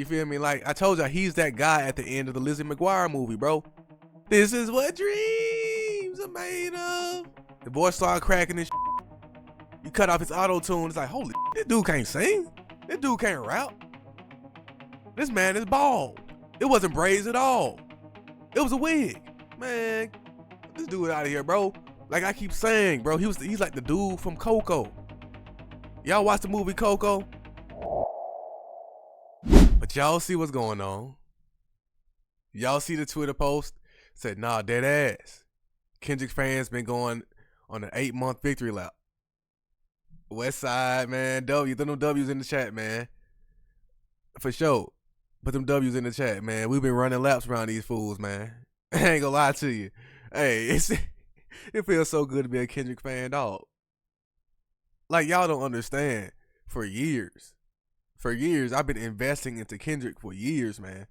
You feel me? Like I told y'all, he's that guy at the end of the Lizzie McGuire movie, bro. This is what dreams are made of. The boy started cracking this. You cut off his auto tune. It's like, holy, this dude can't sing. This dude can't rap. This man is bald. It wasn't braids at all. It was a wig. Man, get this dude out of here, bro. Like I keep saying, bro, he's like the dude from Coco. Y'all watch the movie Coco? But y'all see what's going on. Y'all see the Twitter post? Said, nah, dead ass. Kendrick fans been going on an 8-month victory lap. West Side, man. W. Throw them W's in the chat, man. For sure. Put them W's in the chat, man. We've been running laps around these fools, man. I ain't gonna lie to you. Hey, it feels so good to be a Kendrick fan, dog. Like, y'all don't understand. For years, I've been investing into Kendrick for years, man.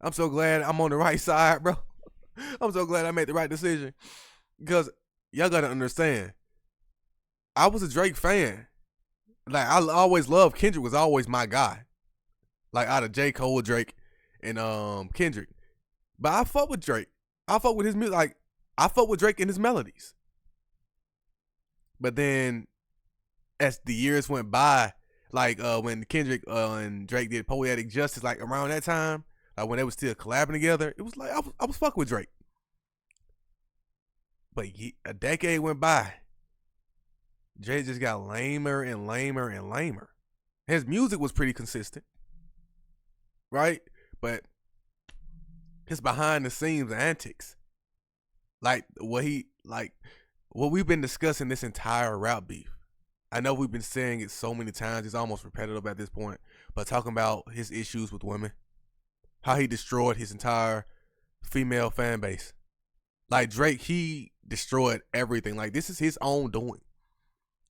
I'm so glad I'm on the right side, bro. I'm so glad I made the right decision. Because y'all gotta understand, I was a Drake fan. Like, I always loved Kendrick, was always my guy. Like, out of J. Cole, Drake, and Kendrick. But I fuck with Drake. I fuck with his music. Like, I fuck with Drake and his melodies. But then, as the years went by, like when Kendrick and Drake did Poetic Justice, like around that time, like when they were still collabing together, it was like I was fucking with Drake. But a decade went by. Drake just got lamer and lamer and lamer. His music was pretty consistent, right? But his behind the scenes antics, like what we've been discussing this entire rap beef. I know we've been saying it so many times, it's almost repetitive at this point, but talking about his issues with women, how he destroyed his entire female fan base. Like Drake, he destroyed everything. Like, this is his own doing.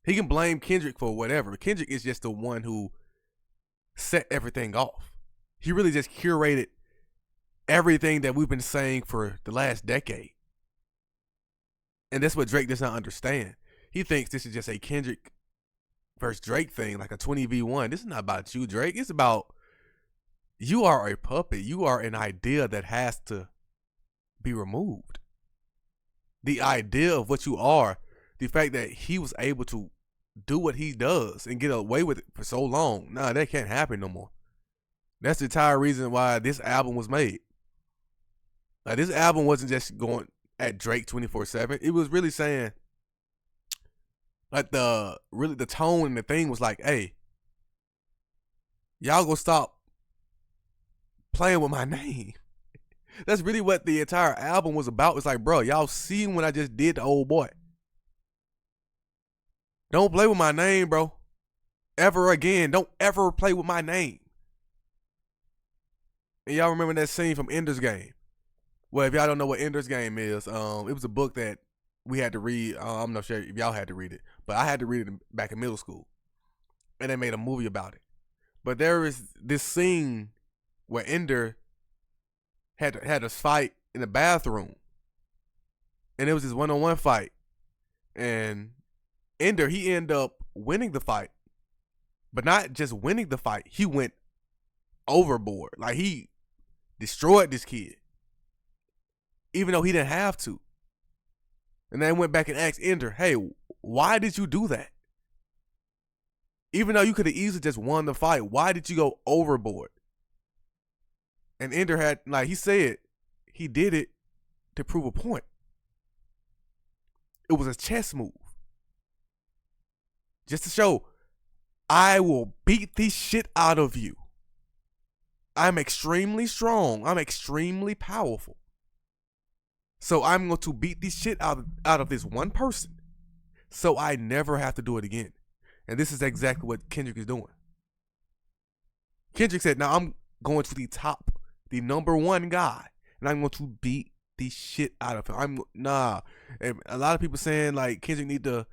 He can blame Kendrick for whatever. Kendrick is just the one who set everything off. He really just curated everything that we've been saying for the last decade. And that's what Drake does not understand. He thinks this is just a Kendrick versus Drake thing, like a 20v1. This is not about you, Drake. It's about, you are a puppet. You are an idea that has to be removed. The idea of what you are, the fact that he was able to do what he does and get away with it for so long, nah, that can't happen no more. That's the entire reason why this album was made. Like, this album wasn't just going at Drake 24/7. It was really saying, like, the tone and the thing was like, hey, y'all gonna stop playing with my name. That's really what the entire album was about. It's like, bro, y'all seen what I just did to old boy. Don't play with my name, bro. Ever again. Don't ever play with my name. And y'all remember that scene from Ender's Game? Well, if y'all don't know what Ender's Game is, it was a book that we had to read. I'm not sure if y'all had to read it, but I had to read it back in middle school. And they made a movie about it. But there is this scene where Ender had a fight in the bathroom. And it was this one-on-one fight. And Ender, he ended up winning the fight. But not just winning the fight, he went overboard. Like, he destroyed this kid. Even though he didn't have to. And then went back and asked Ender, hey, why did you do that? Even though you could have easily just won the fight, why did you go overboard? And Ender had, like he said, he did it to prove a point. It was a chess move. Just to show, I will beat the shit out of you. I'm extremely strong. I'm extremely powerful. So I'm going to beat the shit out of this one person. So I never have to do it again. And this is exactly what Kendrick is doing. Kendrick said, now I'm going to the top, the number one guy, and I'm going to beat the shit out of him. And a lot of people saying, like, Kendrick need to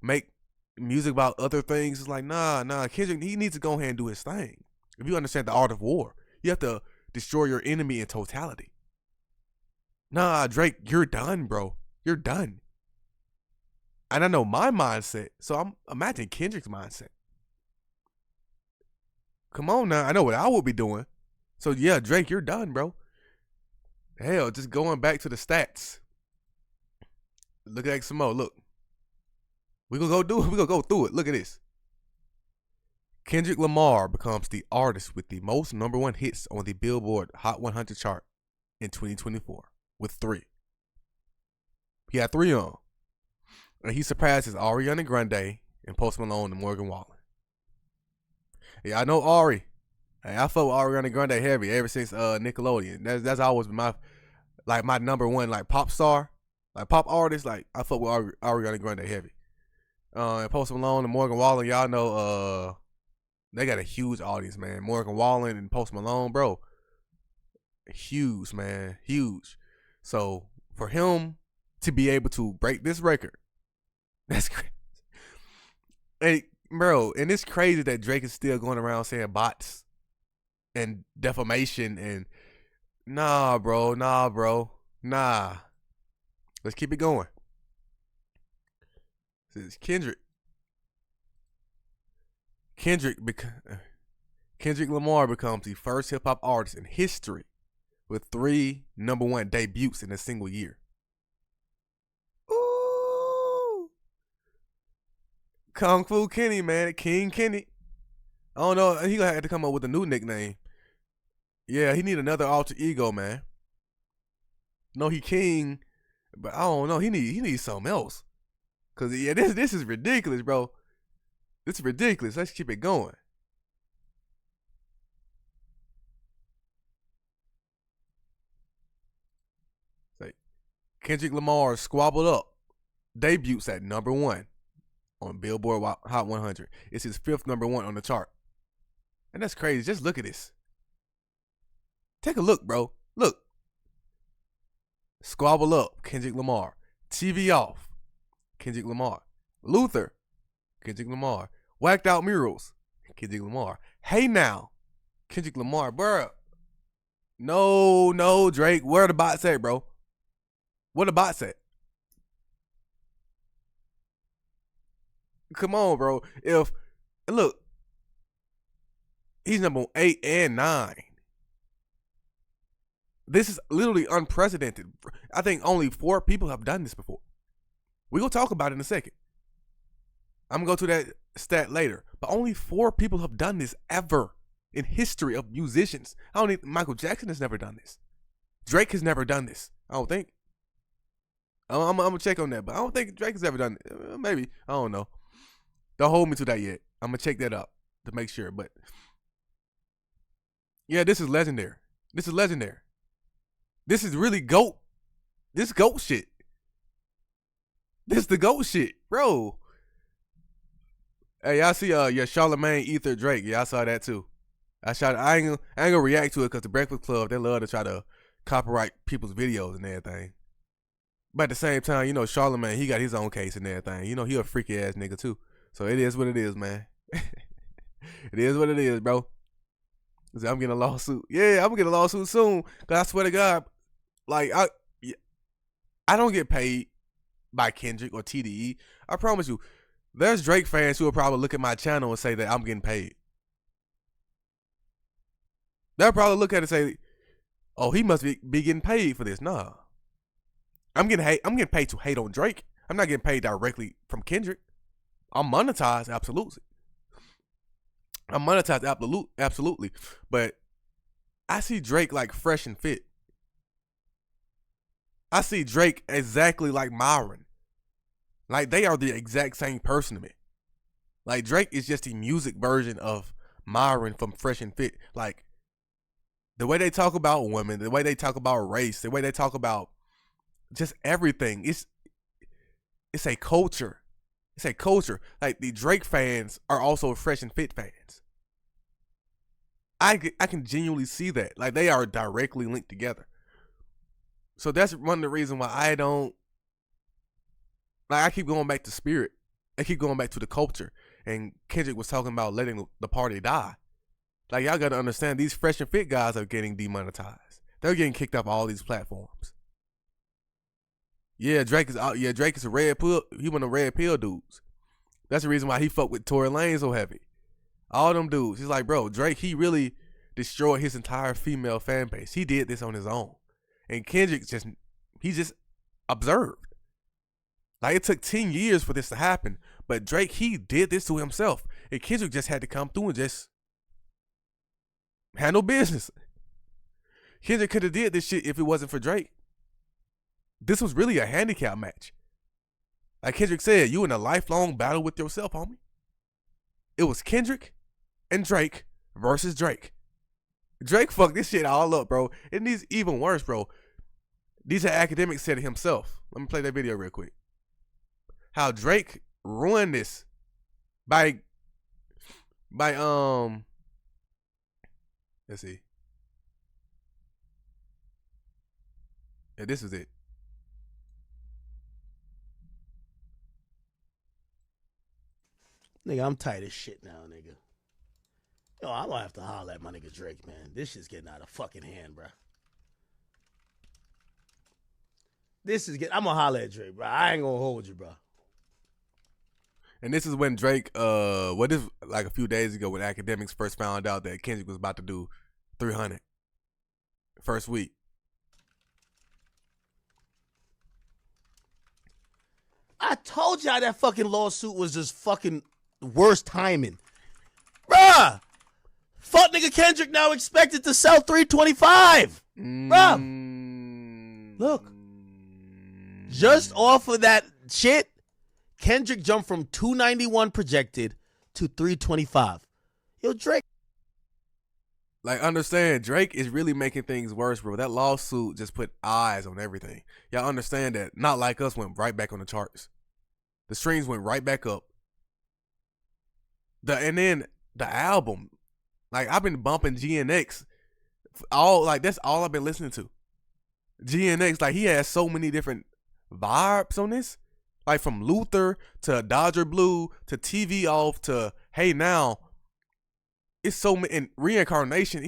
make music about other things. It's like, nah. Kendrick, he needs to go ahead and do his thing. If you understand the art of war, you have to destroy your enemy in totality. Nah, Drake, you're done, bro. You're done. And I know my mindset, so I'm imagining Kendrick's mindset. Come on now, I know what I would be doing. So yeah, Drake, you're done, bro. Hell, just going back to the stats. Look at some more. Look, we gonna go through it. Look at this. Kendrick Lamar becomes the artist with the most number one hits on the Billboard Hot 100 chart in 2024 with 3. He had 3 on. And he surpasses Ariana Grande and Post Malone and Morgan Wallen. Yeah, I know Ari. Hey, I fuck with Ariana Grande heavy ever since Nickelodeon. That's always been my number one like pop star, like pop artist. Like I fuck with Ariana Grande heavy. And Post Malone and Morgan Wallen, y'all know they got a huge audience, man. Morgan Wallen and Post Malone, bro, huge, man, huge. So for him to be able to break this record, that's crazy. Hey, bro, and it's crazy that Drake is still going around saying bots and defamation and nah. Let's keep it going. This is Kendrick. Kendrick Lamar becomes the first hip hop artist in history with 3 number one debuts in a single year. Ooh. Kung Fu Kenny, man. King Kenny. I don't know. He gonna have to come up with a new nickname. Yeah, he need another alter ego, man. No, he king, but I don't know. He needs something else. Cause yeah, this is ridiculous, bro. This is ridiculous. Let's keep it going. Like Kendrick Lamar squabbled up debuts at number 1 on Billboard Hot 100. It's his 5th number 1 on the chart, and that's crazy. Just look at this. Take a look, bro. Look. Squabble Up, Kendrick Lamar. TV Off, Kendrick Lamar. Luther, Kendrick Lamar. Whacked Out Murals, Kendrick Lamar. Hey Now, Kendrick Lamar. Bruh. No, Drake. Where the bots at, bro? Where the bots at? Come on, bro. Look, he's number 8 and 9. This is literally unprecedented. I think only 4 people have done this before. We're going to talk about it in a second. I'm going to go to that stat later. But only 4 people have done this ever in history of musicians. Michael Jackson has never done this. Drake has never done this. I don't think. I'm going to check on that. But I don't think Drake has ever done it. Maybe. I don't know. Don't hold me to that yet. I'm going to check that up to make sure. But yeah, this is legendary. This is legendary. This is really GOAT. This GOAT shit. This the GOAT shit, bro. Hey, y'all see Charlamagne Ether Drake. Yeah, I saw that too. I ain't gonna react to it because the Breakfast Club, they love to try to copyright people's videos and everything. But at the same time, Charlamagne, he got his own case and everything. He a freaky ass nigga too. So it is what it is, man. It is what it is, bro. I'm getting a lawsuit. Yeah, I'm gonna get a lawsuit soon. Cause I swear to God, like I don't get paid by Kendrick or TDE. I promise you, there's Drake fans who will probably look at my channel and say that I'm getting paid. They'll probably look at it and say, "Oh, he must be getting paid for this." Nah, I'm getting paid to hate on Drake. I'm not getting paid directly from Kendrick. I'm monetized, absolutely. I'm monetized, absolutely. But I see Drake like fresh and fit. I see Drake exactly like Myron. Like they are the exact same person to me. Like Drake is just the music version of Myron from Fresh and Fit. Like the way they talk about women, the way they talk about race, the way they talk about just everything. It's a culture. It's a culture. Like the Drake fans are also Fresh and Fit fans. I can genuinely see that. Like they are directly linked together. So that's one of the reasons why I don't, like I keep going back to spirit. I keep going back to the culture. And Kendrick was talking about letting the party die. Like y'all gotta understand, these Fresh and Fit guys are getting demonetized. They're getting kicked off all these platforms. Yeah, Drake is a red pill. He one of the red pill dudes. That's the reason why he fucked with Tory Lanez so heavy. All them dudes. He's like, bro, Drake, he really destroyed his entire female fan base. He did this on his own. And Kendrick he just observed. Like, it took 10 years for this to happen. But Drake, he did this to himself. And Kendrick just had to come through and just handle business. Kendrick could have did this shit if it wasn't for Drake. This was really a handicap match. Like Kendrick said, you in a lifelong battle with yourself, homie. It was Kendrick and Drake versus Drake. Drake fucked this shit all up, bro. And these even worse, bro. These are academics said it himself. Let me play that video real quick. How Drake ruined this by let's see. Yeah, this is it. Nigga, I'm tight as shit now, nigga. Yo, I'm gonna have to holler at my nigga Drake, man. This shit's getting out of fucking hand, bro. I'm gonna holler at Drake, bro. I ain't gonna hold you, bro. And this is when Drake, like a few days ago when academics first found out that Kendrick was about to do 300 first week. I told y'all that fucking lawsuit was just fucking worst timing. Bruh! Fuck nigga Kendrick now expected to sell 325. Bruh! Look. Just off of that shit, Kendrick jumped from 291 projected to 325. Yo, Drake. Like, understand, Drake is really making things worse, bro. That lawsuit just put eyes on everything. Y'all understand that Not Like Us went right back on the charts. The streams went right back up. And then the album, like, I've been bumping GNX. That's all I've been listening to. GNX, like, he has so many different vibes on this. Like, from Luther to Dodger Blue to TV Off to Hey Now. It's so many. In Reincarnation,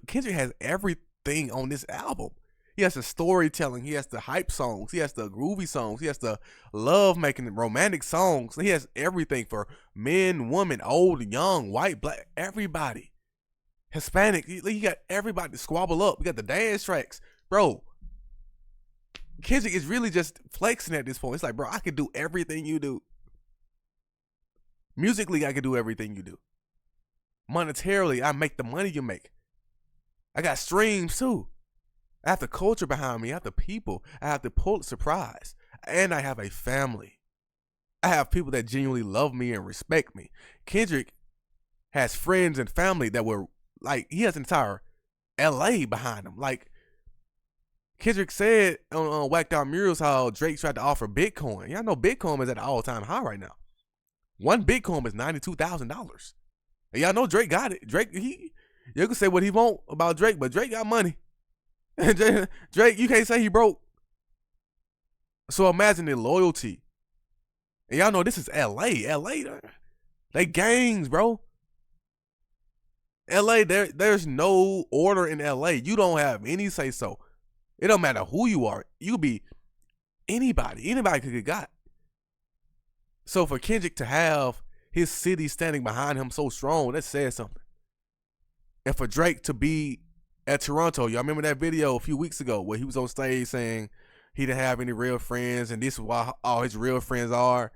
Kendrick has everything on this album. He has the storytelling. He has the hype songs. He has the groovy songs. He has the love making romantic songs. He has everything for men, women, old, young, white, black, everybody. Hispanic. He got everybody to squabble up. We got the dance tracks. Bro, Kendrick is really just flexing at this point. It's like, bro, I could do everything you do. Musically, I could do everything you do. Monetarily, I make the money you make. I got streams too. I have the culture behind me. I have the people. I have the Pulitzer Prize. And I have a family. I have people that genuinely love me and respect me. Kendrick has friends and family that were, like, he has an entire LA behind him. Like, Kendrick said on Whacked Out Murals how Drake tried to offer Bitcoin. Y'all know Bitcoin is at an all-time high right now. One Bitcoin is $92,000. And y'all know Drake got it. Drake, you can say what he want about Drake, but Drake got money. Drake, you can't say he broke. So imagine the loyalty. And y'all know this is LA. LA, they gangs, bro. LA, there's no order in LA. You don't have any say so. It don't matter who you are. You could be anybody. Anybody could get got. So for Kendrick to have his city standing behind him so strong, that says something. And for Drake to be at Toronto, y'all remember that video a few weeks ago where he was on stage saying he didn't have any real friends and this is why all his real friends are.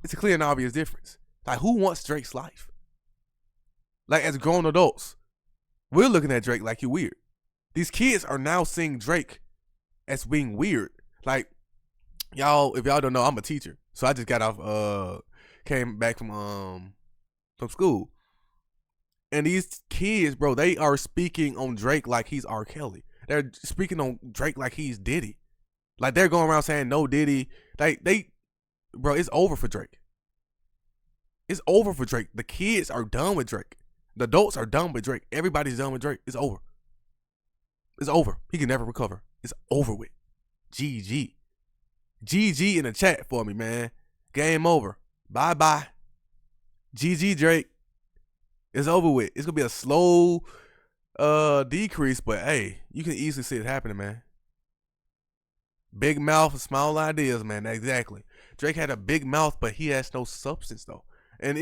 It's a clear and obvious difference. Like, who wants Drake's life? Like, as grown adults, we're looking at Drake like you're weird. These kids are now seeing Drake as being weird. Like, y'all, if y'all don't know, I'm a teacher. So I just got off, came back from school. And these kids, bro, they are speaking on Drake like he's R. Kelly. They're speaking on Drake like he's Diddy. Like, they're going around saying no Diddy. Bro, it's over for Drake. It's over for Drake. The kids are done with Drake. The adults are done with Drake. Everybody's done with Drake. It's over. It's over. He can never recover. It's over with. GG. GG in the chat for me, man. Game over. Bye-bye. GG, Drake. It's over with. It's going to be a slow decrease, but hey, you can easily see it happening, man. Big mouth, small ideas, man. Exactly. Drake had a big mouth, but he has no substance, though. And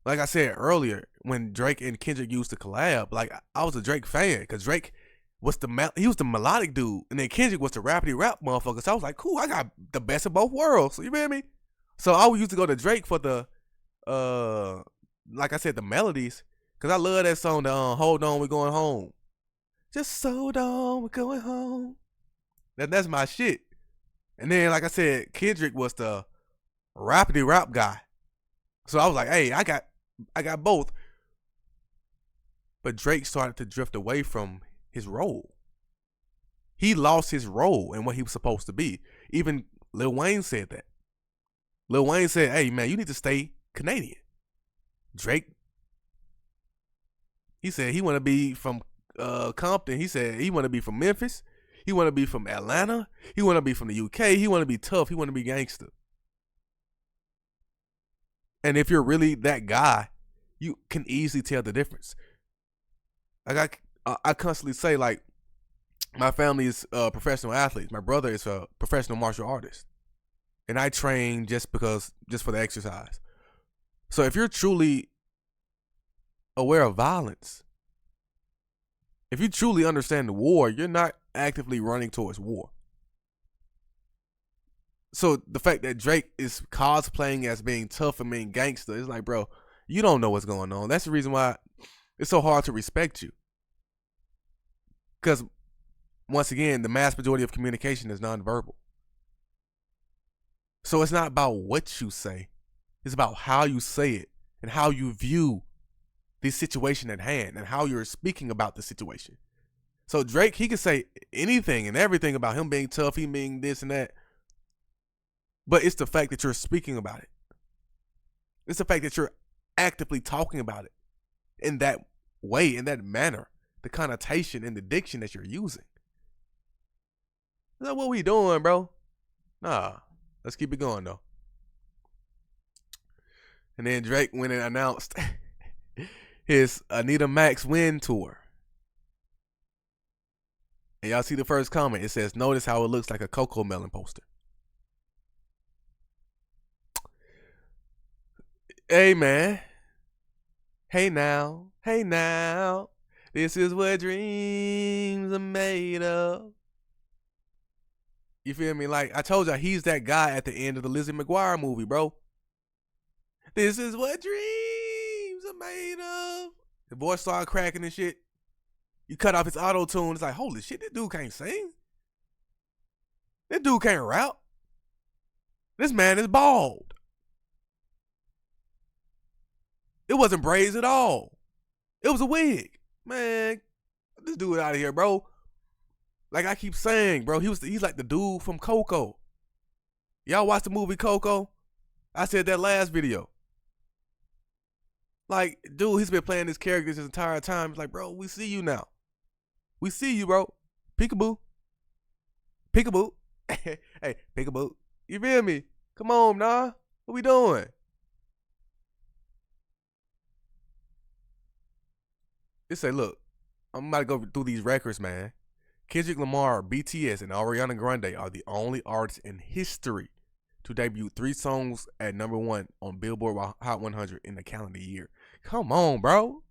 Like I said earlier, when Drake and Kendrick used to collab, like I was a Drake fan because Drake was he was the melodic dude, and then Kendrick was the rappity rap motherfucker. So I was like, cool, I got the best of both worlds. You feel me? So I used to go to Drake for the like I said, the melodies, because I love that song, the Hold On, We're Going Home. Just hold on, we're going home. That's my shit. And then, like I said, Kendrick was the rappity rap guy. So I was like, hey, I got both. But Drake started to drift away from his role. He lost his role and what he was supposed to be. Even Lil Wayne said that. Lil Wayne said, hey, man, you need to stay Canadian. Drake, he said he want to be from Compton. He said he want to be from Memphis. He want to be from Atlanta. He want to be from the UK. He want to be tough. He want to be gangster. And if you're really that guy, you can easily tell the difference. Like I constantly say, like, my family is professional athletes. My brother is a professional martial artist, and I train just for the exercise. So if you're truly aware of violence, if you truly understand the war, you're not actively running towards war. So the fact that Drake is cosplaying as being tough and being gangster, it's like, bro, you don't know what's going on. That's the reason why it's so hard to respect you. Because, once again, the mass majority of communication is nonverbal. So it's not about what you say. It's about how you say it and how you view the situation at hand and how you're speaking about the situation. So Drake, he can say anything and everything about him being tough, he being this and that. But it's the fact that you're speaking about it. It's the fact that you're actively talking about it in that way, in that manner, the connotation and the diction that you're using. Is that what we doing, bro? Nah, let's keep it going, though. And then Drake went and announced his Anita Max Win Tour. And y'all see the first comment. It says, notice how it looks like a Coco Melon poster. Hey, man. Hey, now. Hey, now. This is what dreams are made of. You feel me? Like, I told y'all, he's that guy at the end of the Lizzie McGuire movie, bro. This is what dreams are made of. The voice started cracking and shit. You cut off his auto-tune. It's like, holy shit, this dude can't sing. This dude can't rap. This man is bald. It wasn't braids at all. It was a wig. Man, this dude out of here, bro. Like I keep saying, bro, he's like the dude from Coco. Y'all watch the movie Coco? I said that last video. Like, dude, he's been playing this character his entire time. It's like, bro, we see you now. We see you, bro. Peekaboo. Peekaboo. Hey, peekaboo. You feel me? Come on, nah. What we doing? It say, look, I'm about to go through these records, man. Kendrick Lamar, BTS, and Ariana Grande are the only artists in history to debut 3 songs at #1 on Billboard Hot 100 in the calendar year. Come on, bro.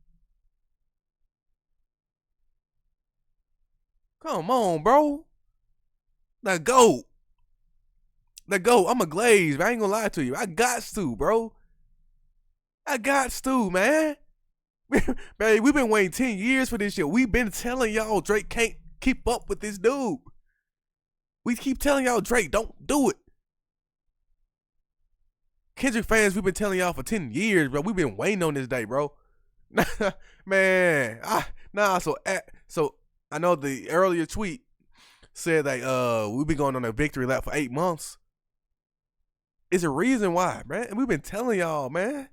Come on, bro. The GOAT. The GOAT. I'm a glaze, but I ain't gonna lie to you. I got to, bro. I got to, man. Man, we've been waiting 10 years for this shit. We've been telling y'all Drake can't keep up with this dude. We keep telling y'all Drake, don't do it. Kendrick fans, we've been telling y'all for 10 years, bro. We've been waiting on this day, bro. Man, so I know the earlier tweet said that we've been going on a victory lap for 8 months. It's a reason why, man. And we've been telling y'all, man.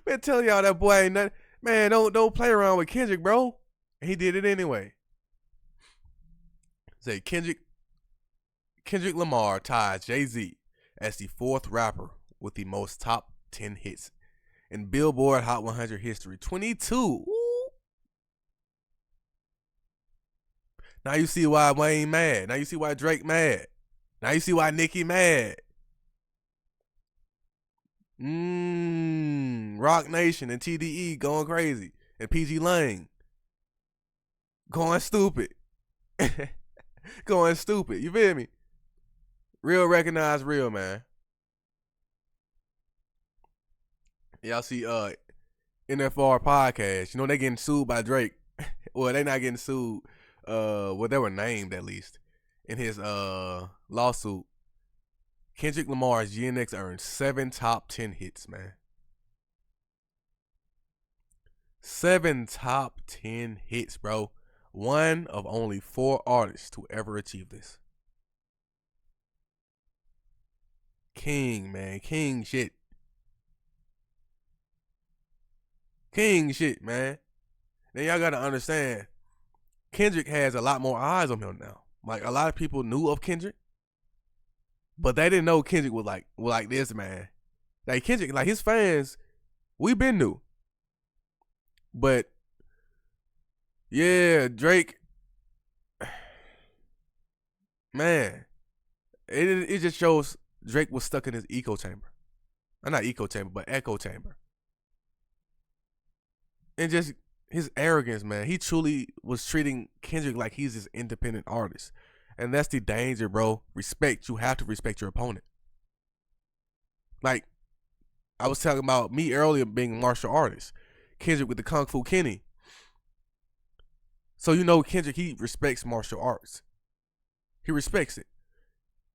Been telling y'all that boy ain't nothing. Man, don't play around with Kendrick, bro. And he did it anyway. Say Kendrick Lamar ties Jay-Z as the 4th rapper with the most top 10 hits in Billboard Hot 100 history. 22. Woo. Now you see why Wayne mad. Now you see why Drake mad. Now you see why Nicki mad. Rock Nation and TDE going crazy. And PG Lang going stupid. Going stupid. You feel me? Real recognize real, man. Y'all see NFR podcast. You know they getting sued by Drake. Well, they not getting sued. Well, they were named at least in his lawsuit. Kendrick Lamar's GNX earned 7 top 10 hits, man. 7 top 10 hits, bro. One of only 4 artists to ever achieve this. King, man. King shit. King shit, man. Then y'all gotta understand, Kendrick has a lot more eyes on him now. Like, a lot of people knew of Kendrick, but they didn't know Kendrick was like this, man. Like, Kendrick, like, his fans, we been knew. But, yeah, Drake, man, it just shows Drake was stuck in his echo chamber. Not echo chamber, but echo chamber. And just his arrogance, man. He truly was treating Kendrick like he's this independent artist. And that's the danger, bro. Respect. You have to respect your opponent. Like, I was talking about me earlier being a martial artist. Kendrick with the Kung Fu Kenny. So you know Kendrick, he respects martial arts. He respects it.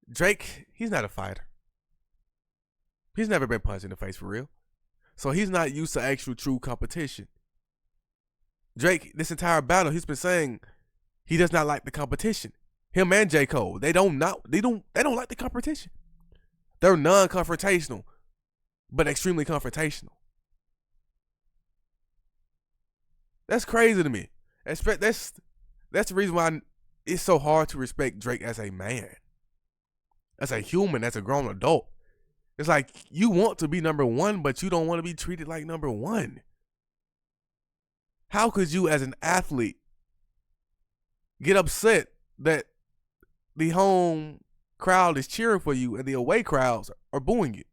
Drake, he's not a fighter. He's never been punched in the face for real. So he's not used to actual true competition. Drake, this entire battle, he's been saying he does not like the competition. Him and J. Cole, they don't like the competition. They're non-confrontational, but extremely confrontational. That's crazy to me. That's the reason why it's so hard to respect Drake as a man, as a human, as a grown adult. It's like you want to be number one, but you don't want to be treated like number one. How could you, as an athlete, get upset that the home crowd is cheering for you and the away crowds are booing you,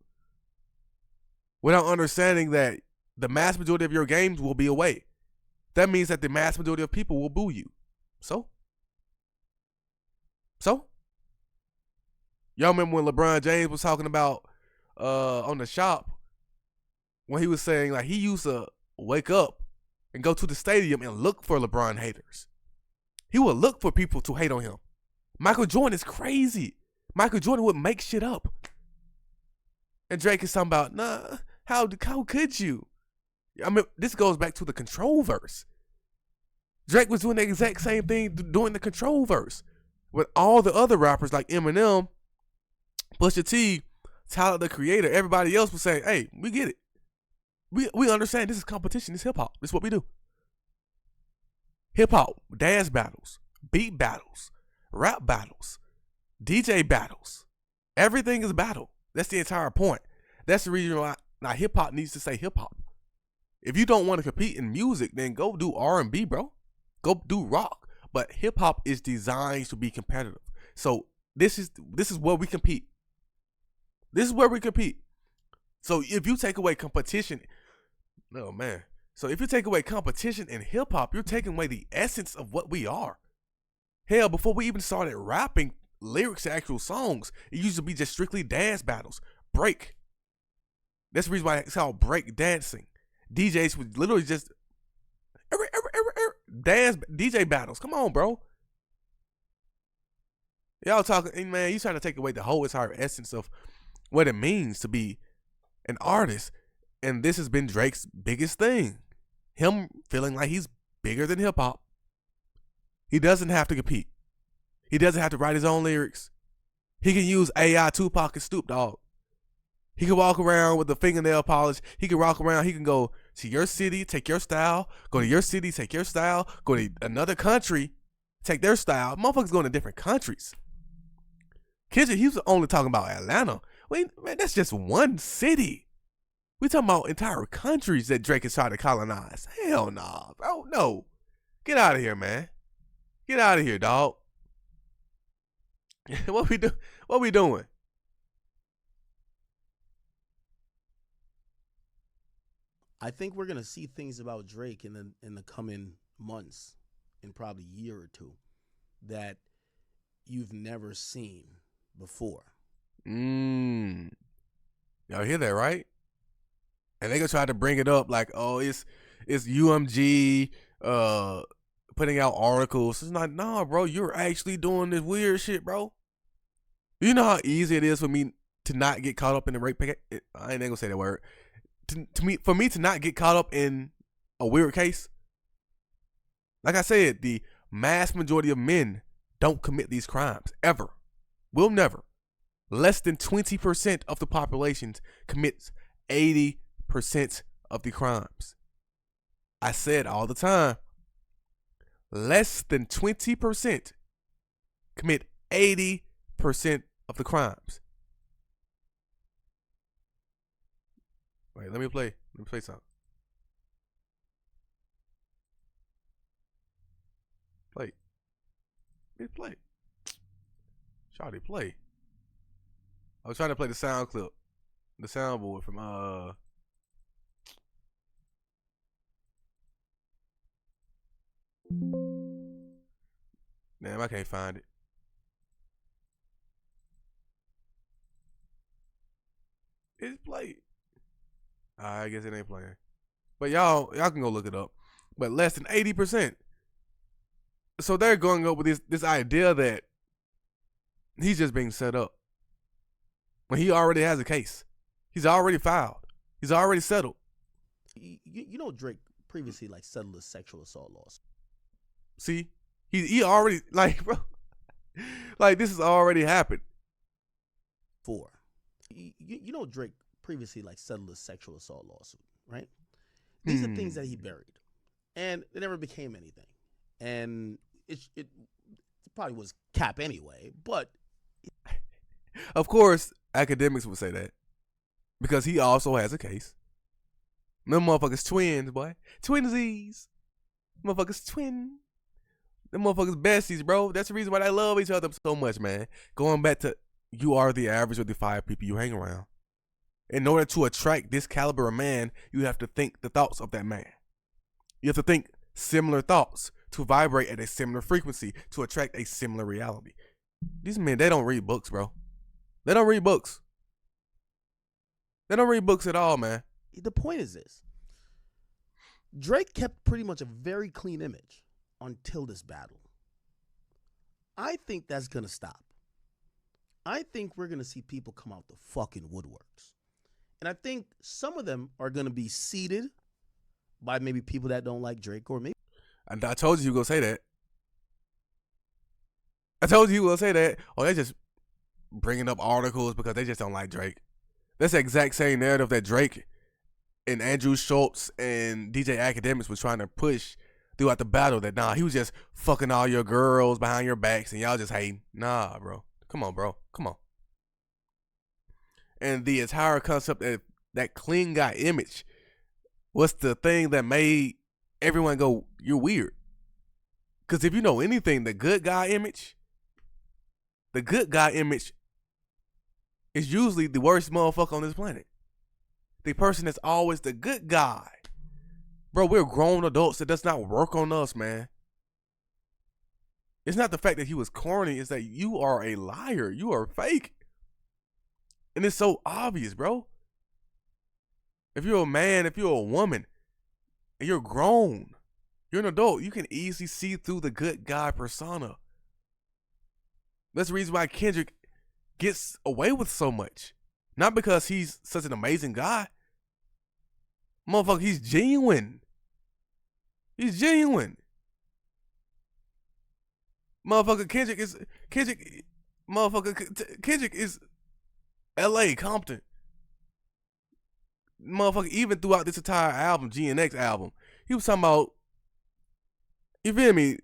without understanding that the mass majority of your games will be away? That means that the mass majority of people will boo you. So? Y'all remember when LeBron James was talking about on the shop, when he was saying like he used to wake up and go to the stadium and look for LeBron haters. He would look for people to hate on him. Michael Jordan is crazy. Michael Jordan would make shit up. And Drake is talking about, nah, how could you? I mean, this goes back to the Control verse. Drake was doing the exact same thing during the Control verse. With all the other rappers like Eminem, Pusha T, Tyler the Creator, everybody else was saying, hey, we get it. We understand this is competition. This is hip-hop. This is what we do. Hip-hop, dance battles, beat battles, rap battles, DJ battles. Everything is battle. That's the entire point. That's the reason why hip-hop needs to say hip-hop. If you don't want to compete in music, then go do R&B, bro. Go do rock. But hip-hop is designed to be competitive. So this is where we compete. This is where we compete. So if you take away competition, oh man. So if you take away competition in hip-hop, you're taking away the essence of what we are. Hell, before we even started rapping lyrics to actual songs, it used to be just strictly dance battles. Break. That's the reason why it's called break dancing. DJs would literally just dance DJ battles. Come on, bro. Y'all talking, man, you trying to take away the whole entire essence of what it means to be an artist. And this has been Drake's biggest thing. Him feeling like he's bigger than hip hop. He doesn't have to compete. He doesn't have to write his own lyrics. He can use AI, Tupac, and Snoop Dogg. He can walk around with the fingernail polish. He can walk around. He can go to your city, take your style. Go to your city, take your style. Go to another country, take their style. Motherfuckers going to different countries. Kendrick, he was only talking about Atlanta. Wait, man, that's just one city. We talking about entire countries that Drake is trying to colonize. Hell nah, bro. No. Get out of here, man. Get out of here, dog. What we doing? I think we're gonna see things about Drake in the coming months, in probably a year or two, that you've never seen before. Y'all hear that, right? And they gonna try to bring it up like, oh, it's UMG putting out articles. It's not, nah, bro. You're actually doing this weird shit, bro. You know how easy it is for me to not get caught up in the rape. I ain't gonna say that word. For me to not get caught up in a weird case. Like I said, the mass majority of men don't commit these crimes ever. Will never. Less than 20% of the population commits 80% of the crimes. I said all the time, less than 20% commit 80% of the crimes. Wait, let me play something. Play. Hit play. Shawty, play. I was trying to play the sound clip. The soundboard from Damn, I can't find it. It's played. I guess it ain't playing. But y'all can go look it up. But less than 80%. So they're going up with this idea that he's just being set up. When he already has a case. He's already filed. He's already settled. You know Drake previously settled a sexual assault lawsuit. See? He already, bro. This has already happened. You know Drake previously settled a sexual assault lawsuit, right? These are things that he buried. And it never became anything. And it probably was cap anyway, but of course, academics would say that. Because he also has a case. Them motherfuckers twins, boy. Twinsies. Motherfuckers twin. Them motherfuckers besties, bro. That's the reason why they love each other so much, man. Going back to, you are the average of the 5 people you hang around. In order to attract this caliber of man, you have to think the thoughts of that man. You have to think similar thoughts to vibrate at a similar frequency to attract a similar reality. These men, they don't read books, bro. They don't read books. They don't read books at all, man. The point is this. Drake kept pretty much a very clean image until this battle. I think that's going to stop. I think we're going to see people come out the fucking woodworks. And I think some of them are going to be seeded by maybe people that don't like Drake, or maybe. And I told you were going to say that. I told you were going to say that. Oh, they're just bringing up articles because they just don't like Drake. That's the exact same narrative that Drake and Andrew Schultz and DJ Academics was trying to push throughout the battle. That, nah, he was just fucking all your girls behind your backs and y'all just hating. Nah, bro. Come on, bro. Come on. And the entire concept of that clean guy image was the thing that made everyone go, you're weird. Because if you know anything, the good guy image is usually the worst motherfucker on this planet. The person that's always the good guy. Bro, we're grown adults. It does not work on us, man. It's not the fact that he was corny. It's that you are a liar. You are fake. And it's so obvious, bro. If you're a man, if you're a woman, and you're grown, you're an adult, you can easily see through the good guy persona. That's the reason why Kendrick gets away with so much. Not because he's such an amazing guy. Motherfucker, he's genuine. He's genuine. Motherfucker, Kendrick is L.A., Compton. Motherfucker, even throughout this entire album, GNX album, he was talking about, you feel me,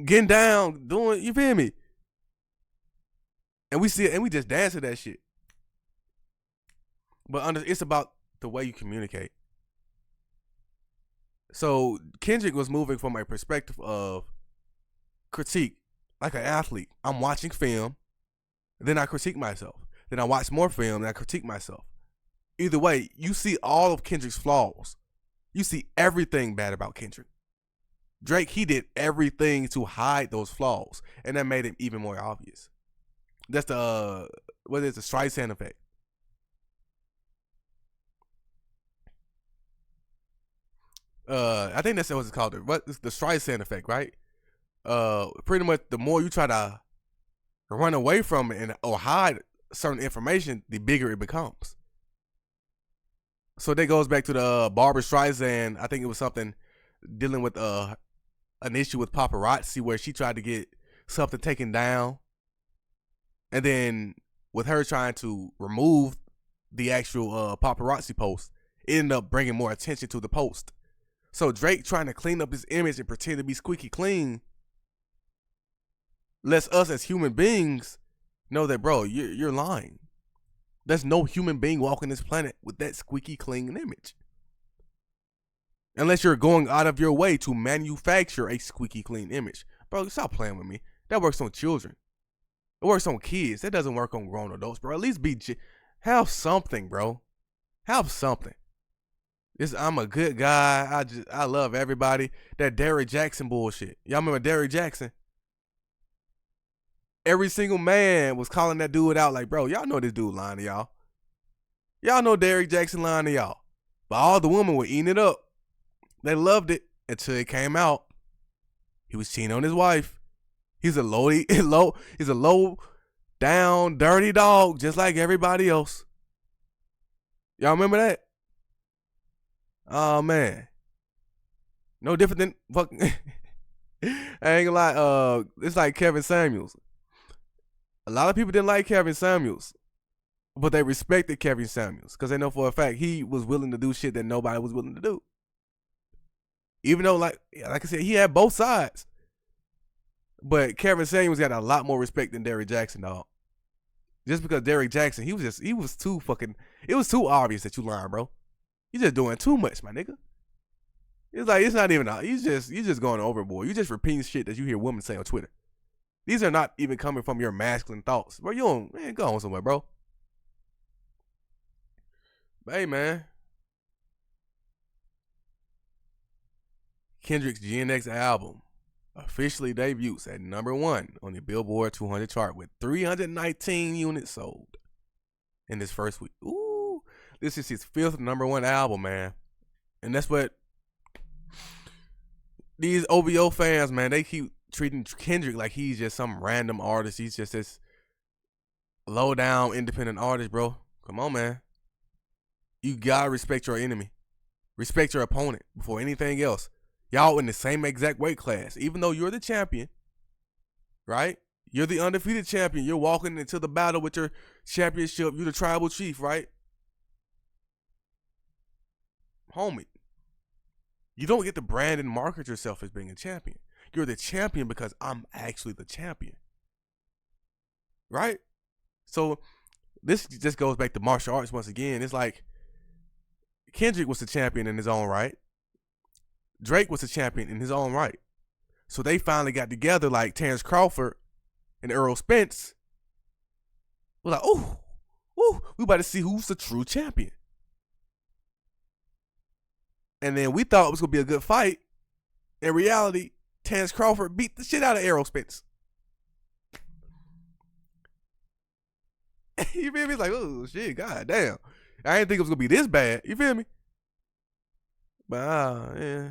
getting down, doing, you feel me? And we see it, and we just dance to that shit. But it's about the way you communicate. So Kendrick was moving from a perspective of critique, like an athlete. I'm watching film, then I critique myself. Then I watch more film, and I critique myself. Either way, you see all of Kendrick's flaws You see everything bad about Kendrick. Drake, he did everything to hide those flaws, and that made it even more obvious. That's the what is the Streisand effect? I think that's what it's called. What is the Streisand effect, right? Pretty much the more you try to run away from it and or hide certain information, the bigger it becomes. So that goes back to the Barbra Streisand. I think it was something dealing with an issue with paparazzi where she tried to get something taken down, and then with her trying to remove the actual paparazzi post, it ended up bringing more attention to the post. So Drake trying to clean up his image and pretend to be squeaky clean lets us as human beings know that, bro, you're lying. There's no human being walking this planet with that squeaky clean image. Unless you're going out of your way to manufacture a squeaky clean image. Bro, stop playing with me. That works on children. It works on kids. That doesn't work on grown adults, bro. At least have something, bro. Have something. I'm a good guy. I love everybody. That Derrick Jackson bullshit. Y'all remember Derrick Jackson? Every single man was calling that dude out like, bro, y'all know this dude lying to y'all. Y'all know Derrick Jackson lying to y'all. But all the women were eating it up. They loved it until it came out. He was cheating on his wife. He's a low down, dirty dog, just like everybody else. Y'all remember that? Oh man. No different than fucking I ain't gonna lie, it's like Kevin Samuels. A lot of people didn't like Kevin Samuels, but they respected Kevin Samuels because they know for a fact he was willing to do shit that nobody was willing to do. Even though, like I said, he had both sides. But Kevin Samuels got a lot more respect than Derrick Jackson, dog. Just because Derrick Jackson, it was too obvious that you lying, bro. You just doing too much, my nigga. It's like, it's not even, you just going overboard. You just repeating shit that you hear women say on Twitter. These are not even coming from your masculine thoughts. Bro, you don't, man, go on somewhere, bro. But hey, man. Kendrick's GNX album officially debuts at #1 on the Billboard 200 chart with 319 units sold in this first week. Ooh, this is his 5th #1 album, man. And that's what these OVO fans, man, they keep treating Kendrick like he's just some random artist. He's just this low down independent artist, bro. Come on, man. You gotta respect your enemy. Respect your opponent before anything else. Y'all in the same exact weight class. Even though you're the champion, right? You're the undefeated champion. You're walking into the battle with your championship. You're the tribal chief, right? Homie, you don't get to brand and market yourself as being a champion. You're the champion because I'm actually the champion. Right? So this just goes back to martial arts once again. It's like Kendrick was the champion in his own right. Drake was the champion in his own right. So they finally got together like Terrence Crawford and Earl Spence. We're like, ooh, we about to see who's the true champion. And then we thought it was going to be a good fight. In reality, Terrence Crawford beat the shit out of Errol Spence. You feel me? It's like, oh, shit, god damn. I didn't think it was going to be this bad. You feel me? But, yeah.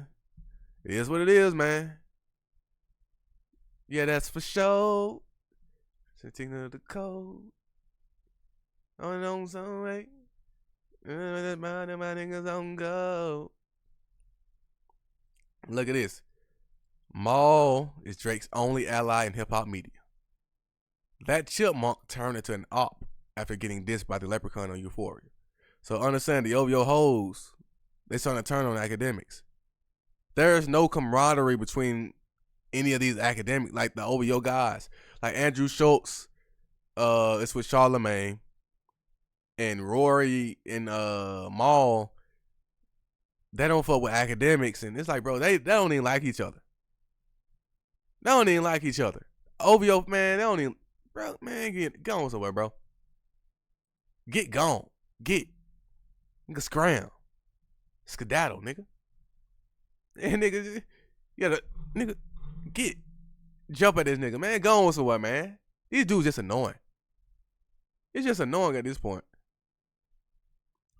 It is what it is, man. Yeah, that's for sure. Sitting to the code. On some way. My niggas on go. Look at this. Maul is Drake's only ally in hip-hop media. That chipmunk turned into an op after getting dissed by the leprechaun on Euphoria. So understand the OVO hoes, they starting to turn on academics. There's no camaraderie between any of these academics, like the OVO guys. Like Andrew Schultz, it's with Charlemagne, and Rory and Maul, they don't fuck with academics, and it's like, bro, they don't even like each other. They don't even like each other. OVO, man, they don't even, bro, man, get gone somewhere, bro. Get gone. Nigga, scram. Skedaddle, nigga. And nigga, you gotta, nigga, jump at this nigga, man. Go on somewhere, man. These dudes just annoying. It's just annoying at this point.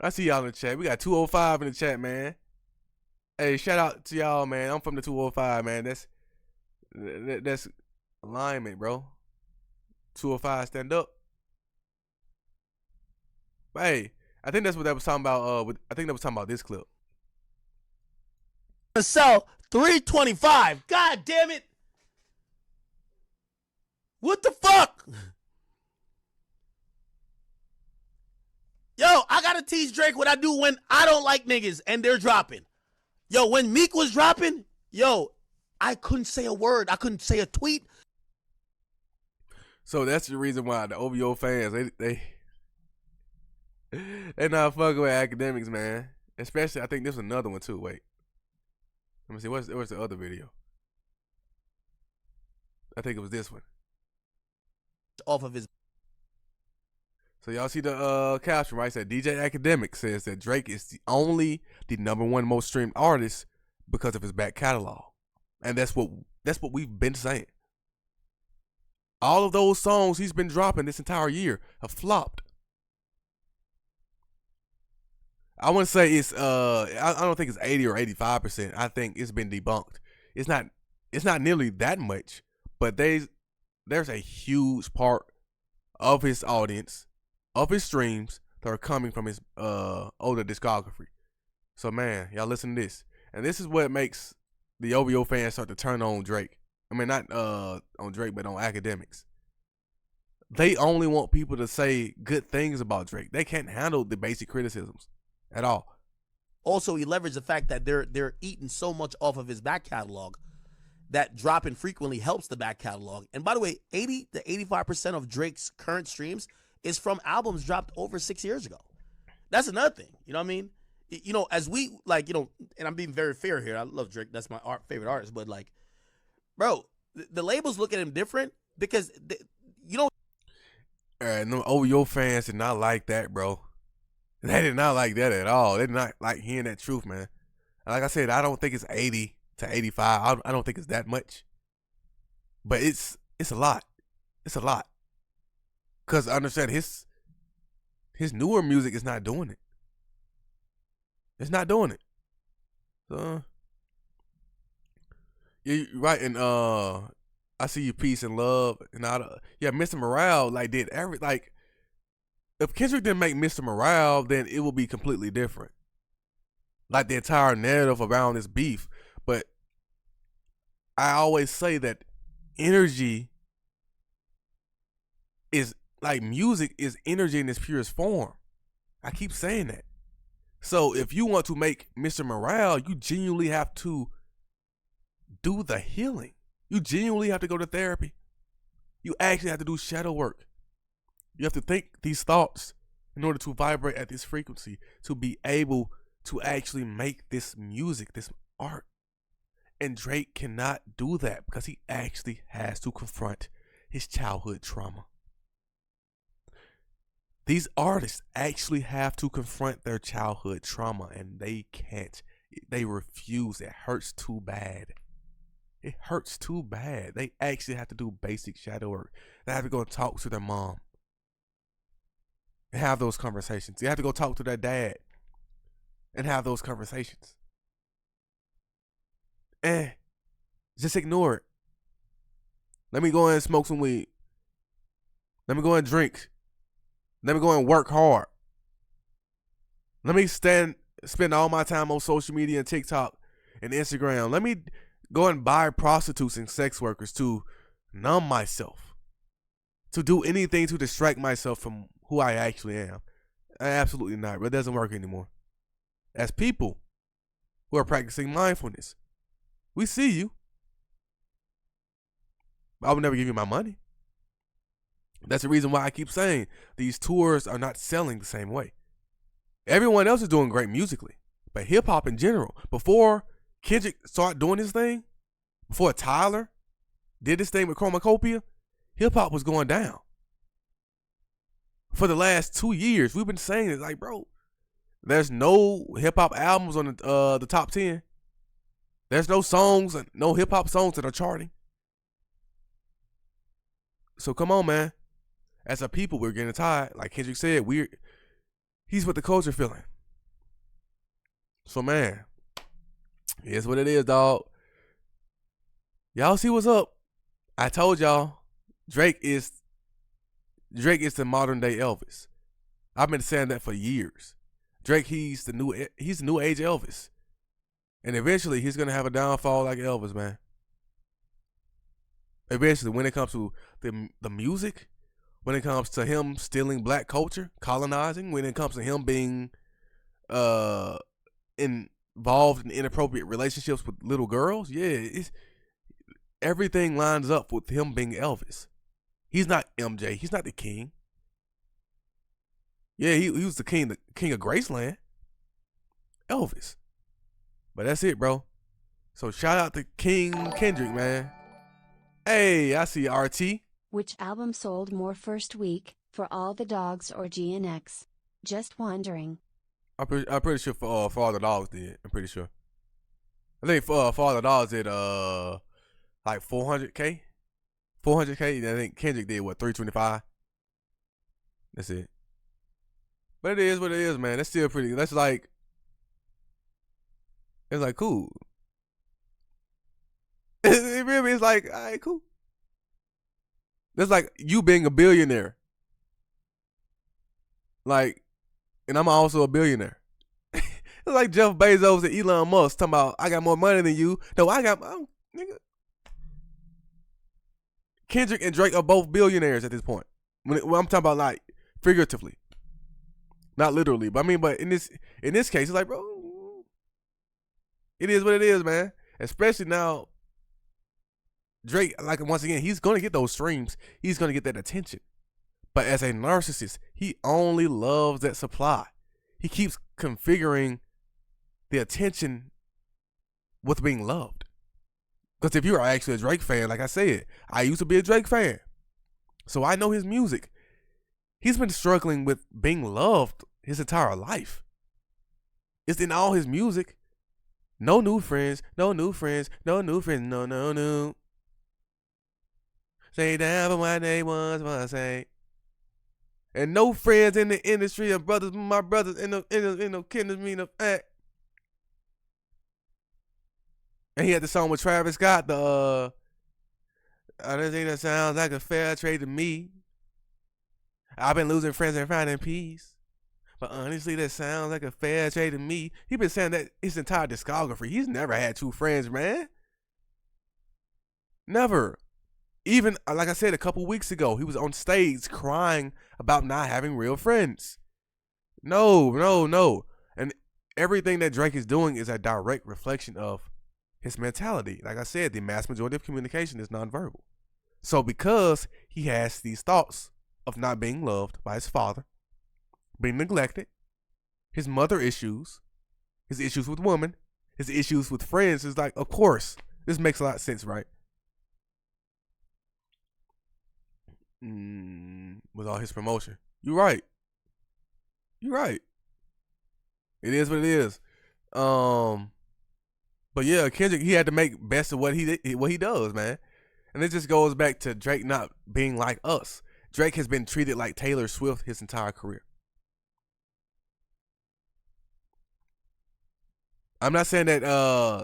I see y'all in the chat. We got 205 in the chat, man. Hey, shout out to y'all, man. I'm from the 205, man. That's alignment, bro. 205, stand up. But hey, I think that's what that was talking about. I think that was talking about this clip. Sell 325. God damn it. What the fuck? Yo, I gotta teach Drake what I do when I don't like niggas and they're dropping. Yo, when Meek was dropping, yo, I couldn't say a word. I couldn't say a tweet. So that's the reason why the OVO fans, they not fucking with academics, man. Especially, I think there's another one too. Wait. Let me see. What's the other video? I think it was this one. Off of his. So y'all see the caption, right? It said DJ Academic says that Drake is the #1 most streamed artist because of his back catalog, and that's what we've been saying. All of those songs he's been dropping this entire year have flopped. I wouldn't say it's I don't think it's 80 or 85%. I think it's been debunked. It's not nearly that much, but there's a huge part of his audience, of his streams, that are coming from his older discography. So man, y'all listen to this. And this is what makes the OVO fans start to turn on Drake. I mean, not on Drake, but on academics. They only want people to say good things about Drake. They can't handle the basic criticisms at all. Also, he leveraged the fact that they're eating so much off of his back catalog that dropping frequently helps the back catalog. And by the way, 80 to 85% of Drake's current streams is from albums dropped over 6 years ago. That's another thing. You know what I mean? You know, as we, like, you know, and I'm being very fair here. I love Drake. That's my favorite artist. But, like, bro, the labels look at him different because, you know. No OVO fans did not like that, bro. They did not like that at all. They did not like hearing that truth, man. Like I said, I don't think it's 80 to 85. I don't think it's that much. But it's a lot. It's a lot. Because I understand his newer music is not doing it. It's not doing it. So, yeah, you're right. And I see you, peace and love. And yeah, Mr. Morale did if Kendrick didn't make Mr. Morale, then it would be completely different. Like the entire narrative around this beef. But I always say that energy is music is energy in its purest form. I keep saying that. So if you want to make Mr. Morale, you genuinely have to do the healing. You genuinely have to go to therapy. You actually have to do shadow work. You have to think these thoughts in order to vibrate at this frequency to be able to actually make this music, this art. And Drake cannot do that because he actually has to confront his childhood trauma. These artists actually have to confront their childhood trauma, and they can't. They refuse. It hurts too bad. It hurts too bad. They actually have to do basic shadow work. They have to go talk to their mom and have those conversations. They have to go talk to their dad and have those conversations. Just ignore it. Let me go and smoke some weed. Let me go and drink. Let me go and work hard. Let me spend all my time on social media and TikTok and Instagram. Let me go and buy prostitutes and sex workers to numb myself, to do anything to distract myself from who I actually am. Absolutely not. But it doesn't work anymore. As people who are practicing mindfulness, we see you. I would never give you my money. That's the reason why I keep saying these tours are not selling the same way. Everyone else is doing great musically, but hip hop in general, before Kendrick started doing his thing, before Tyler did this thing with Chromacopia, hip hop was going down. For the last 2 years, we've been saying it bro, there's no hip hop albums on the top 10. There's no songs, no hip hop songs that are charting. So come on, man. As a people, we're getting tired. Like Kendrick said, he's what the culture feeling. So man, here's what it is, dog. Y'all see what's up? I told y'all, Drake is the modern day Elvis. I've been saying that for years. Drake, he's the new age Elvis. And eventually he's gonna have a downfall like Elvis, man. Eventually, when it comes to the music, when it comes to him stealing black culture, colonizing, when it comes to him being involved in inappropriate relationships with little girls, everything lines up with him being Elvis. He's not MJ. He's not the king. Yeah, he was the king of Graceland. Elvis. But that's it, bro. So shout out to King Kendrick, man. Hey, I see RT. Which album sold more first week, For All the Dogs or GNX? Just wondering. I'm pretty sure for All the Dogs did. I'm pretty sure. I think for All the Dogs did like 400K. 400K. I think Kendrick did what, 325. That's it. But it is what it is, man. That's still pretty. That's like, it's like cool. It really is like, all right, cool. That's like you being a billionaire. Like, and I'm also a billionaire. It's like Jeff Bezos and Elon Musk talking about, I got more money than you. No, nigga. Kendrick and Drake are both billionaires at this point. When I'm talking about like figuratively. Not literally, but I mean, but in this case, it's like, bro, it is what it is, man. Especially now, Drake, like once again, he's gonna get those streams. He's gonna get that attention. But as a narcissist, he only loves that supply. He keeps configuring the attention with being loved. Because if you're actually a Drake fan, like I said, I used to be a Drake fan, so I know his music. He's been struggling with being loved his entire life. It's in all his music. No new friends, no new friends, no new friends, no. Say down for what they once want to say. And no friends in the industry of brothers, my brothers in the kindred mean of act. And he had the song with Travis Scott, I don't think that sounds like a fair trade to me. I've been losing friends and finding peace. But honestly, that sounds like a fair trade to me. He's been saying that his entire discography. He's never had true friends, man. Never. Even, like I said, a couple weeks ago, he was on stage crying about not having real friends. No. And everything that Drake is doing is a direct reflection of his mentality. Like I said, the mass majority of communication is nonverbal. So because he has these thoughts of not being loved by his father, being neglected, his mother issues, his issues with women, his issues with friends, is like, of course, this makes a lot of sense, right? With all his promotion. You're right. It is what it is. But yeah, Kendrick, he had to make best of what he does, man. And it just goes back to Drake not being like us. Drake has been treated like Taylor Swift his entire career. I'm not saying that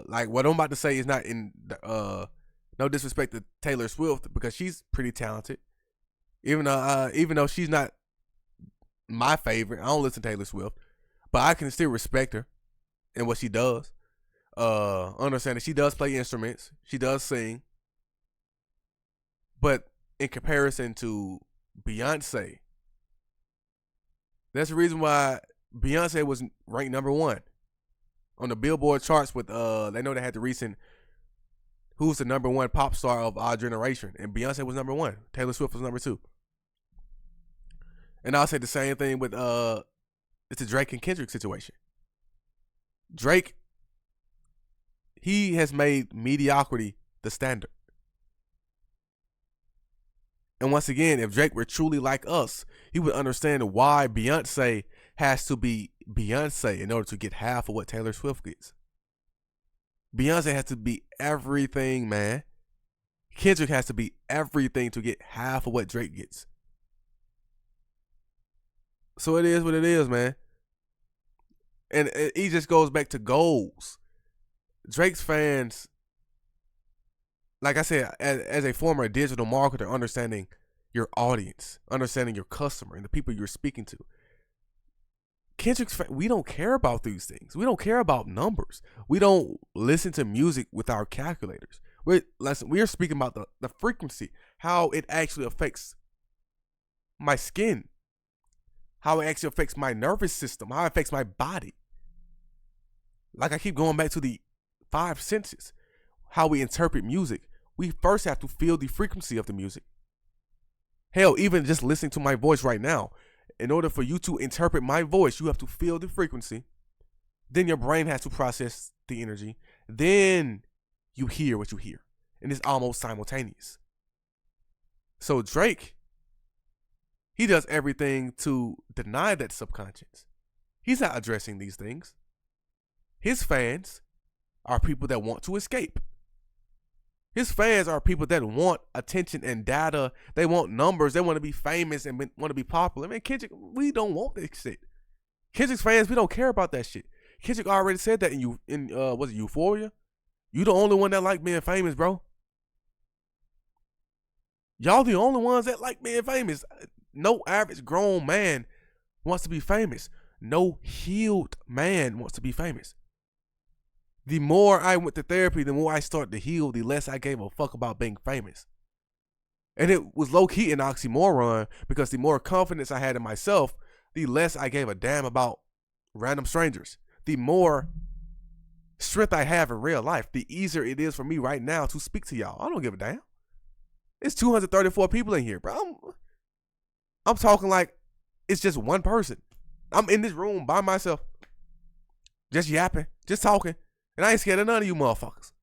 like what I'm about to say is not in no disrespect to Taylor Swift, because she's pretty talented. Even though she's not my favorite, I don't listen to Taylor Swift, but I can still respect her and what she does. Understand that she does play instruments, she does sing, but in comparison to Beyonce, that's the reason why Beyonce was ranked number 1 on the Billboard charts with they know they had the recent who's the number 1 pop star of our generation, and Beyonce was number 1. Taylor Swift was number 2. And I'll say the same thing with it's the Drake and Kendrick situation. Drake, he has made mediocrity the standard. And once again, if Drake were truly like us, he would understand why Beyonce has to be Beyonce in order to get half of what Taylor Swift gets. Beyonce has to be everything, man. Kendrick has to be everything to get half of what Drake gets. So it is what it is, man. And it just goes back to goals. Drake's fans, like I said, as a former digital marketer, understanding your audience, understanding your customer and the people you're speaking to. Kendrick's fans, we don't care about these things. We don't care about numbers. We don't listen to music with our calculators. We're speaking about the frequency, how it actually affects my skin, how it actually affects my nervous system, how it affects my body. Like I keep going back to the 5 senses, how we interpret music. We first have to feel the frequency of the music. Hell, even just listening to my voice right now, in order for you to interpret my voice, you have to feel the frequency. Then your brain has to process the energy. Then you hear what you hear. And it's almost simultaneous. So Drake, he does everything to deny that subconscious. He's not addressing these things. His fans are people that want to escape. His fans are people that want attention and data. They want numbers. They want to be famous and want to be popular. Man, Kendrick, we don't want that shit. Kendrick's fans, we don't care about that shit. Kendrick already said that was it Euphoria? You the only one that like being famous, bro. Y'all the only ones that like being famous. No average grown man wants to be famous. No healed man wants to be famous. The more I went to therapy, the more I started to heal, the less I gave a fuck about being famous. And it was low-key an oxymoron, because the more confidence I had in myself, the less I gave a damn about random strangers. The more strength I have in real life, the easier it is for me right now to speak to y'all. I don't give a damn. It's 234 people in here, bro. I'm talking like it's just one person. I'm in this room by myself, just yapping, just talking. And I ain't scared of none of you motherfuckers.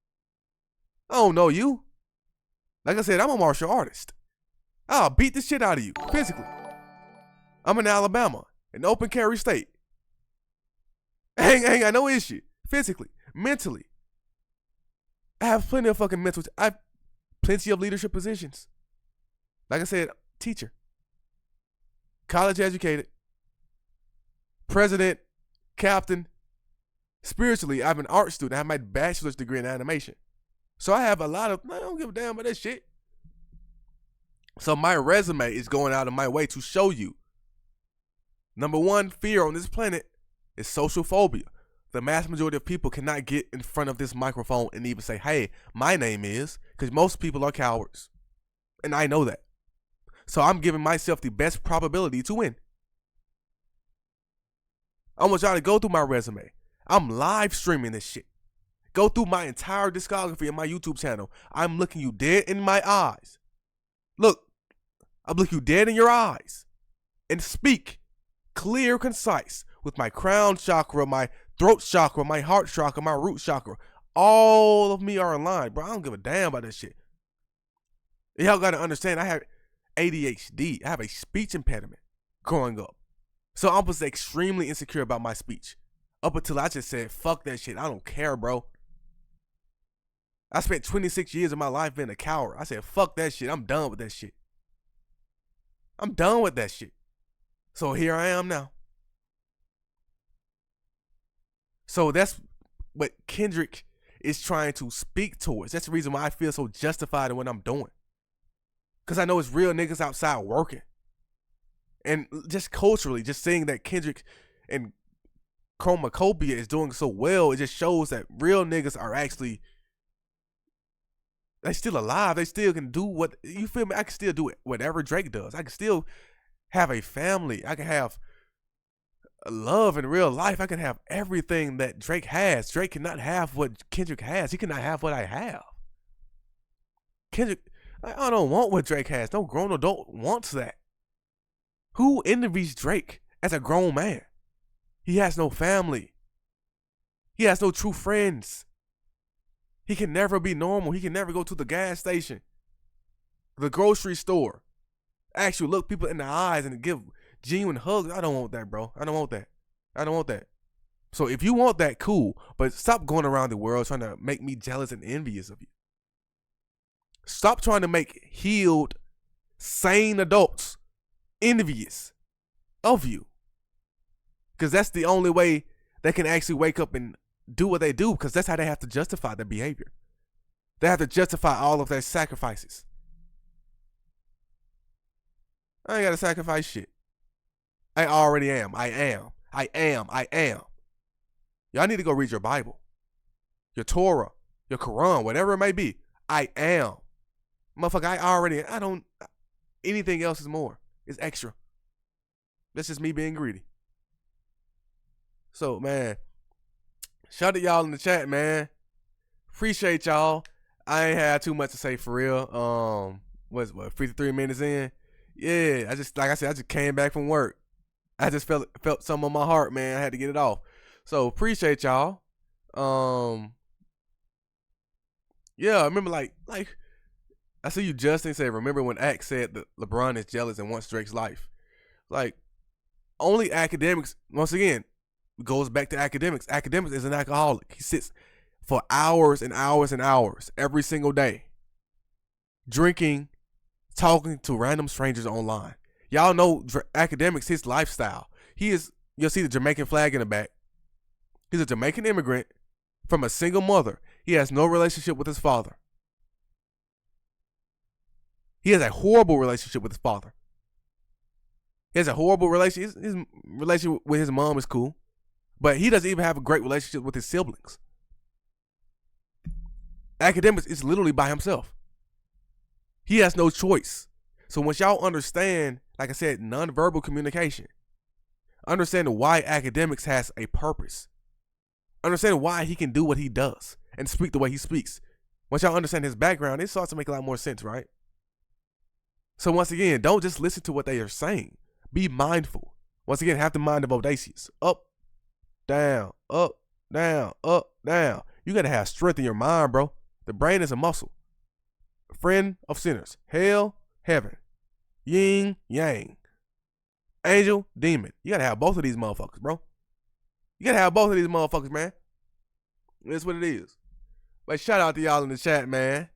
I don't know you. Like I said, I'm a martial artist. I'll beat the shit out of you, physically. I'm in Alabama, an open carry state. I ain't got no issue, physically, mentally. I have plenty of fucking mental, I have plenty of leadership positions. Like I said, teacher. College educated. President, captain. Spiritually, I'm an art student. I have my bachelor's degree in animation. So I have a lot of, I don't give a damn about that shit. So my resume is going out of my way to show you. Number one fear on this planet is social phobia. The mass majority of people cannot get in front of this microphone and even say, hey, my name is, because most people are cowards. And I know that. So I'm giving myself the best probability to win. I want y'all to go through my resume. I'm live streaming this shit. Go through my entire discography on my YouTube channel. I'm looking you dead in my eyes. Look, I'm looking you dead in your eyes and speak clear, concise with my crown chakra, my throat chakra, my heart chakra, my root chakra. All of me are in line, bro. I don't give a damn about this shit. Y'all got to understand, I have ADHD. I have a speech impediment growing up. So I was extremely insecure about my speech. Up until I just said, fuck that shit. I don't care, bro. I spent 26 years of my life being a coward. I said, fuck that shit. I'm done with that shit. I'm done with that shit. So here I am now. So that's what Kendrick is trying to speak towards. That's the reason why I feel so justified in what I'm doing. Because I know it's real niggas outside working. And just culturally, just seeing that Kendrick and Chromacopia is doing so well, it just shows that real niggas are actually, they still alive. They still can do what, you feel me? I can still do whatever Drake does. I can still have a family. I can have love in real life. I can have everything that Drake has. Drake cannot have what Kendrick has. He cannot have what I have. Kendrick, I don't want what Drake has. No grown adult wants that. Who envies Drake as a grown man? He has no family. He has no true friends. He can never be normal. He can never go to the gas station, the grocery store, actually look people in the eyes and give genuine hugs. I don't want that, bro. I don't want that. I don't want that. So if you want that, cool. But stop going around the world trying to make me jealous and envious of you. Stop trying to make healed, sane adults envious of you. Because that's the only way they can actually wake up and do what they do, because that's how they have to justify their behavior. They have to justify all of their sacrifices. I ain't got to sacrifice shit. I already am. I am. Y'all need to go read your Bible, your Torah, your Quran, whatever it may be. I am. Motherfucker, I don't, anything else is more. It's extra. That's just me being greedy. So, man, shout out to y'all in the chat, man. Appreciate y'all. I ain't had too much to say for real. What 53 minutes in? Yeah, I just came back from work. I just felt something on my heart, man. I had to get it off. So appreciate y'all. Yeah, I remember like I see you Justin say, remember when Axe said that LeBron is jealous and wants Drake's life. Like, only academics, once again, goes back to academics. Academics is an alcoholic. He sits for hours and hours and hours every single day, drinking, talking to random strangers online. Y'all know academics, his lifestyle. You'll see the Jamaican flag in the back. He's a Jamaican immigrant from a single mother. He has no relationship with his father. He has a horrible relationship with his father. He has a horrible relationship. His relationship with his mom is cool, but he doesn't even have a great relationship with his siblings. Academics is literally by himself. He has no choice. So once y'all understand, like I said, nonverbal communication, understand why academics has a purpose, understand why he can do what he does and speak the way he speaks. Once y'all understand his background, it starts to make a lot more sense, right? So once again, don't just listen to what they are saying. Be mindful. Once again, have the mind of Odysseus. Up, down, up, down, up, down. You got to have strength in your mind, bro. The brain is a muscle. Friend of sinners. Hell, heaven. Yin, yang. Angel, demon. You got to have both of these motherfuckers, bro. You got to have both of these motherfuckers, man. That's what it is. But shout out to y'all in the chat, man.